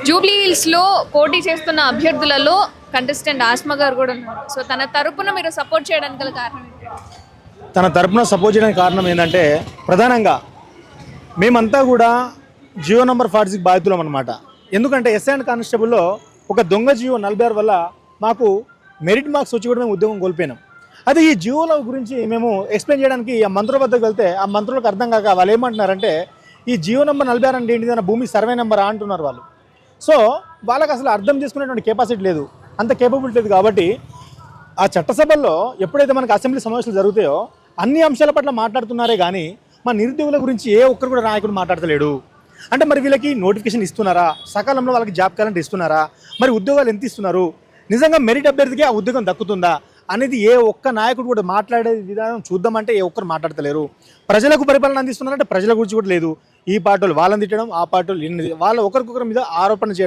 Jubilee hills లో పోటీ చేస్తున్న అభ్యర్థులలో కంటెస్టెంట్ ఆస్మా గారు కూడా ఉన్నారు. సో తన తరపున మీరు సపోర్ట్ చేయడానికి గల కారణం ఏంటి? తన తరపున సపోర్ట్ చేయడానికి కారణం ఏంటంటే ప్రధానంగా మేమంతా కూడా జియో నంబర్ 46 బాధితులం అనమాట. ఎందుకంటే ఎస్ఐ అండ్ కానిస్టేబుల్లో ఒక దొంగ జియో 46 వల్ల మాకు మెరిట్ మార్క్స్ వచ్చి కూడా మేము ఉద్యోగం కోల్పోయినాం. అది ఈ జియోల గురించి మేము ఎక్స్ప్లెయిన్ చేయడానికి ఆ మంత్రుల వద్దకు వెళ్తే ఆ మంత్రులకు అర్థం కాక వాళ్ళు ఏమంటున్నారంటే ఈ జియో నంబర్ 46 అంటే ఏంటిదన్న భూమి సర్వే నెంబర్ అంటున్నారు వాళ్ళు. సో వాళ్ళకి అసలు అర్థం చేసుకునేటువంటి కెపాసిటీ లేదు, అంత కేపబిలిటీ లేదు. కాబట్టి ఆ చట్టసభల్లో ఎప్పుడైతే మనకు అసెంబ్లీ సమావేశాలు జరుగుతాయో అన్ని అంశాల పట్ల మాట్లాడుతున్నారే కానీ మా నిరుద్యోగుల గురించి ఏ ఒక్కరు కూడా నాయకుడు మాట్లాడతలేడు. అంటే మరి వీళ్ళకి నోటిఫికేషన్ ఇస్తున్నారా, సకాలంలో వాళ్ళకి జాబ్ క్యాలెండర్ ఇస్తున్నారా, మరి ఉద్యోగాలు ఎంత ఇస్తున్నారు, నిజంగా మెరిట్ అభ్యర్థికి ఆ ఉద్యోగం దక్కుతుందా అనేది ఏ ఒక్క నాయకుడు కూడా మాట్లాడే విధానం చూద్దామంటే ఏ ఒక్కరు మాట్లాడతలేరు. ప్రజలకు పరిపాలన అందిస్తున్నారంటే ప్రజల గురించి కూడా లేదు. ఈ పార్టీలు వాళ్ళని తిట్టడం, ఆ పార్టీలు వాళ్ళ ఒకరికొకరి మీద ఆరోపణ చేయడం.